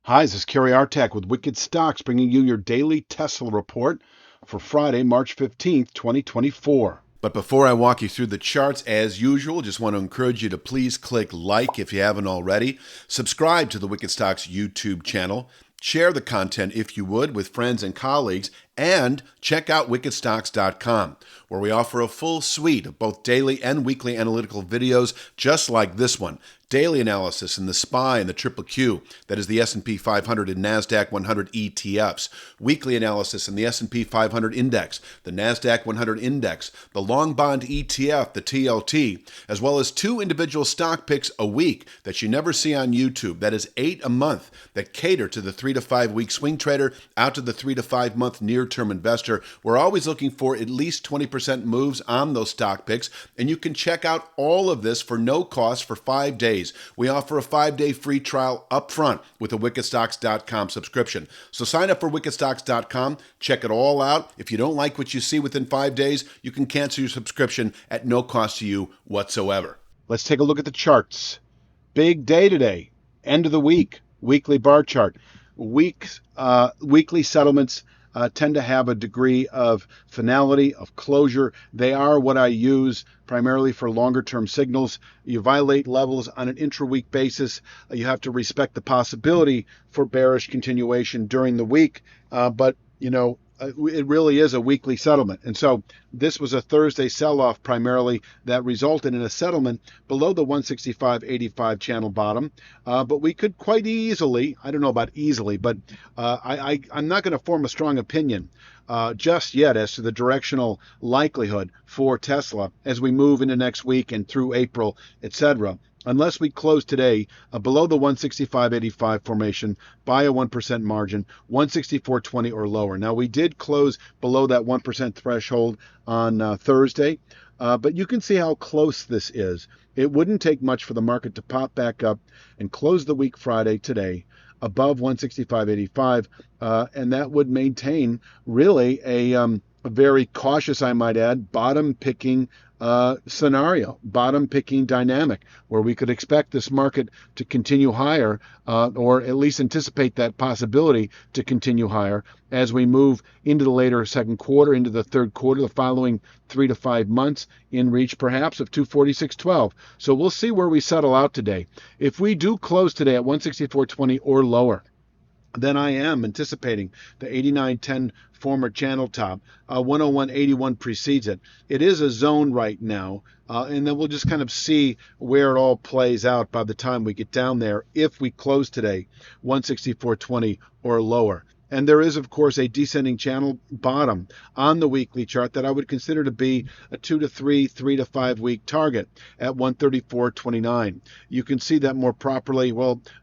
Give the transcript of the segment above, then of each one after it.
Hi, this is Kerry Artak with Wicked Stocks, bringing you your daily Tesla report for Friday, March 15th, 2024. But before I walk you through the charts, as usual, just want to encourage you to please click like if you haven't already. Subscribe to the Wicked Stocks YouTube channel. Share the content, if you would, with friends and colleagues. And check out wickedstocks.com, where we offer a full suite of both daily and weekly analytical videos just like this one. Daily analysis in the SPY and the Triple Q, that is the S&P 500 and NASDAQ 100 ETFs. Weekly analysis in the S&P 500 Index, the NASDAQ 100 Index, the Long Bond ETF, the TLT, as well as 2 individual stock picks a week that you never see on YouTube. That is 8 a month that cater to the 3 to 5 week swing trader out to the 3 to 5 month near-term investor. We're always looking for at least 20% moves on those stock picks, and you can check out all of this for no cost for 5 days. We offer a 5-day free trial up front with a wickedstocks.com subscription. So sign up for wickedstocks.com, check it all out. If you don't like what you see within 5 days, you can cancel your subscription at no cost to you whatsoever. Let's take a look at the charts. Big day today, end of the week, weekly bar chart. Weekly settlements tend to have a degree of finality, of closure. They are what I use primarily for longer term signals. You violate levels on an intra-week basis. You have to respect the possibility for bearish continuation during the week. But it really is a weekly settlement. And so this was a Thursday sell-off primarily that resulted in a settlement below the 165.85 channel bottom. But we could quite easily, I don't know about easily, but I'm not going to form a strong opinion just yet as to the directional likelihood for Tesla as we move into next week and through April, etc., unless we close today below the 165.85 formation by a 1% margin, 164.20 or lower. Now, we did close below that 1% threshold on Thursday, but you can see how close this is. It wouldn't take much for the market to pop back up and close the week Friday today above 165.85, and that would maintain really a very cautious, I might add, bottom-picking scenario, bottom-picking dynamic, where we could expect this market to continue higher, or at least anticipate that possibility to continue higher as we move into the later second quarter, into the third quarter, the following 3 to 5 months, in reach perhaps of 246.12. So we'll see where we settle out today. If we do close today at 164.20 or lower, then I am anticipating the 89.10 former channel top. 101.81 precedes it. It is a zone right now, and then we'll just kind of see where it all plays out by the time we get down there if we close today 164.20 or lower. And there is, of course, a descending channel bottom on the weekly chart that I would consider to be a 2 to 3, 3 to 5 week target at 134.29. You can see that more properly,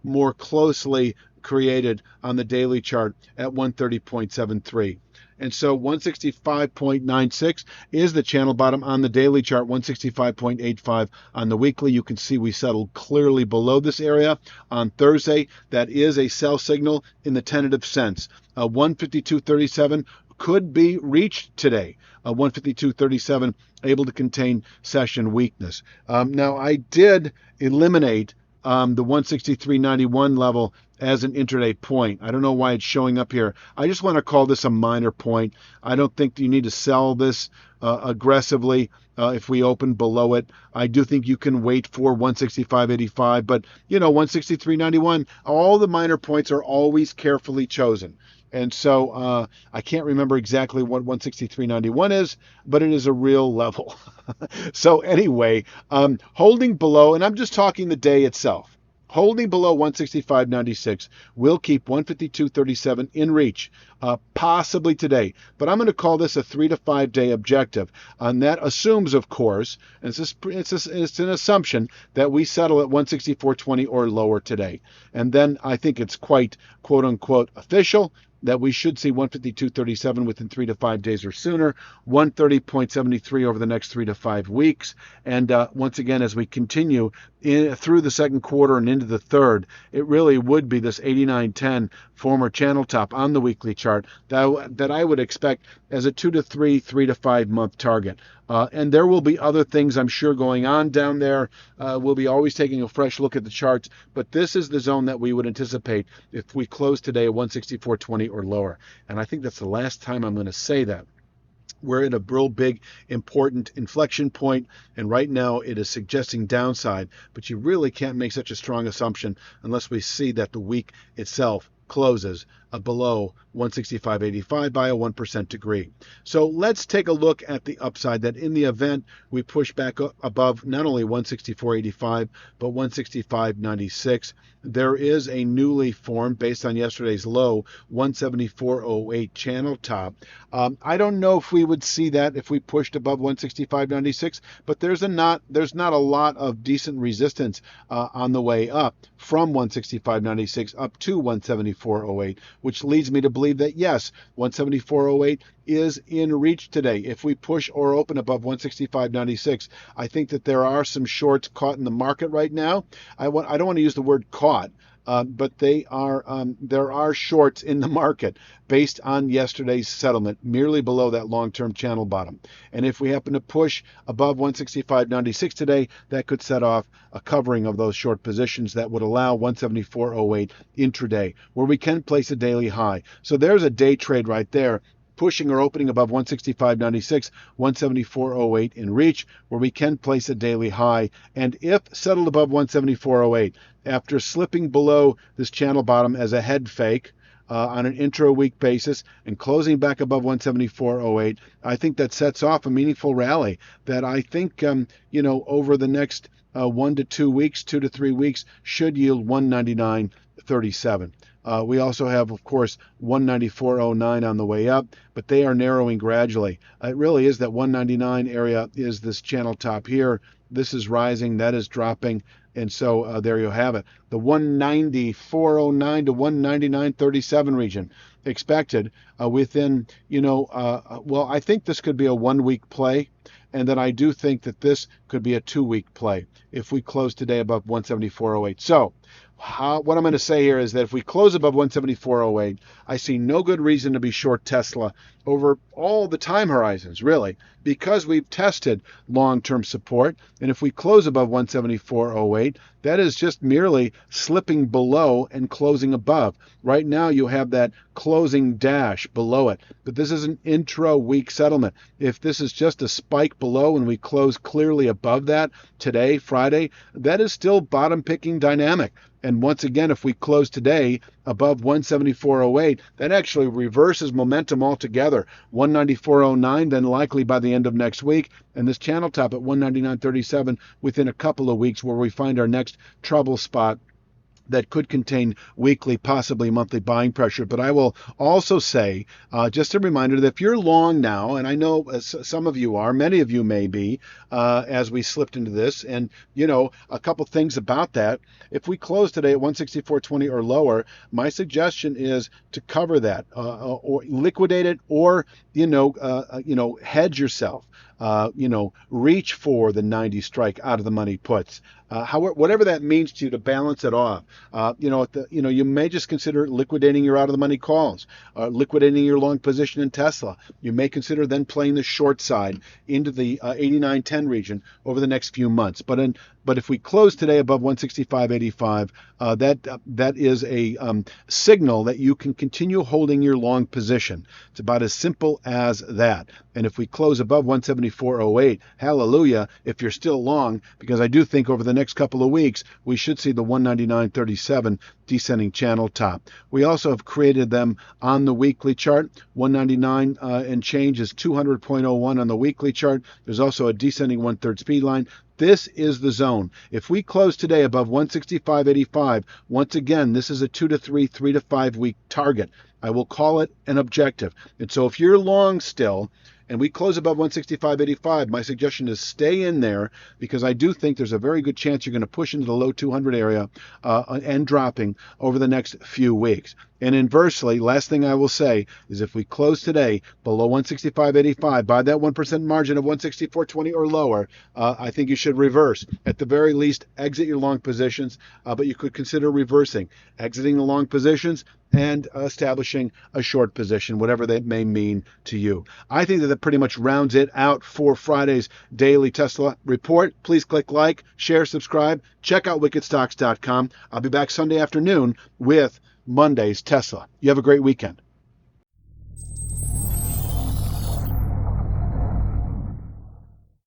more closely created on the daily chart at 130.73. And so 165.96 is the channel bottom on the daily chart, 165.85 on the weekly. You can see we settled clearly below this area on Thursday. That is a sell signal in the tentative sense. 152.37 could be reached today. 152.37 able to contain session weakness. Now, I did eliminate the 163.91 level as an intraday point. I don't know why it's showing up here. I just want to call this a minor point. I don't think you need to sell this aggressively if we open below it. I do think you can wait for 165.85, but 163.91, all the minor points are always carefully chosen. And so I can't remember exactly what 163.91 is, but it is a real level. So anyway, holding below, and I'm just talking the day itself, holding below 165.96 will keep 152.37 in reach, possibly today. But I'm going to call this a 3 to 5 day objective. And that assumes, of course, and it's an assumption that we settle at 164.20 or lower today. And then I think it's quite, quote unquote, official that we should see 152.37 within 3 to 5 days or sooner, 130.73 over the next 3 to 5 weeks. And once again, as we continue through the second quarter and into the third, it really would be this 89.10 former channel top on the weekly chart that I would expect as a 2 to 3, 3 to 5 month target. And there will be other things I'm sure going on down there. We'll be always taking a fresh look at the charts, but this is the zone that we would anticipate if we close today at 164.20 or lower. And I think that's the last time I'm going to say that. We're in a real big, important inflection point, and right now it is suggesting downside, but you really can't make such a strong assumption unless we see that the week itself closes below 165.85 by a 1% degree. So let's take a look at the upside, that in the event we push back above not only 164.85 but 165.96, there is a newly formed, based on yesterday's low, 174.08 channel top. I don't know if we would see that if we pushed above 165.96, but there's not a lot of decent resistance on the way up from 165.96 up to 174.08, which leads me to believe that yes, 174.08 is in reach today. If we push or open above 165.96, I think that there are some shorts caught in the market right now. I don't want to use the word caught, but there are shorts in the market based on yesterday's settlement, merely below that long-term channel bottom. And if we happen to push above 165.96 today, that could set off a covering of those short positions that would allow 174.08 intraday, where we can place a daily high. So there's a day trade right there, pushing or opening above 165.96, 174.08 in reach, where we can place a daily high. And if settled above 174.08, after slipping below this channel bottom as a head fake on an intra-week basis and closing back above 174.08, I think that sets off a meaningful rally that I think, over the next 1 to 2 weeks, 2 to 3 weeks, should yield 199.37. We also have, of course, 194.09 on the way up, but they are narrowing gradually. It really is that 199 area is this channel top here. This is rising, that is dropping, and so there you have it. The 194.09 to 199.37 region expected within, I think this could be a 1 week play, and then I do think that this could be a 2 week play if we close today above 174.08. So what I'm going to say here is that if we close above 174.08, I see no good reason to be short Tesla over all the time horizons, really, because we've tested long-term support. And if we close above 174.08, that is just merely slipping below and closing above. Right now, you have that closing dash below it, but this is an intra-week settlement. If this is just a spike below and we close clearly above that today, Friday, that is still bottom-picking dynamic. And once again, if we close today above 174.08, that actually reverses momentum altogether. 194.09, then likely by the end of next week, and this channel top at 199.37 within a couple of weeks, where we find our next trouble spot that could contain weekly, possibly monthly buying pressure. But I will also say, just a reminder that if you're long now, and I know some of you are, many of you may be, as we slipped into this, and a couple things about that. If we close today at 164.20 or lower, my suggestion is to cover that, or liquidate it, or hedge yourself. Reach for the 90 strike out of the money puts. Whatever that means to you, to balance it off. You may just consider liquidating your out of the money calls, liquidating your long position in Tesla. You may consider then playing the short side into the 89.10 region over the next few months. But if we close today above 165.85, that is a signal that you can continue holding your long position. It's about as simple as that. And if we close above 174.08, hallelujah, if you're still long, because I do think over the next couple of weeks, we should see the 199.37 descending channel top. We also have created them on the weekly chart. 199 and change is 200.01 on the weekly chart. There's also a descending 1/3 speed line. This is the zone. If we close today above 165.85, once again, this is a 2 to 3, 3 to 5 week target. I will call it an objective. And so if you're long still, and we close above 165.85, my suggestion is stay in there, because I do think there's a very good chance you're going to push into the low 200 area and dropping over the next few weeks. And inversely, last thing I will say is if we close today below 165.85 by that 1% margin of 164.20 or lower, I think you should reverse. At the very least, exit your long positions, but you could consider reversing, exiting the long positions and establishing a short position, whatever that may mean to you. I think that pretty much rounds it out for Friday's daily Tesla report. Please click like, share, subscribe. Check out wickedstocks.com. I'll be back Sunday afternoon with Monday's Tesla. You have a great weekend.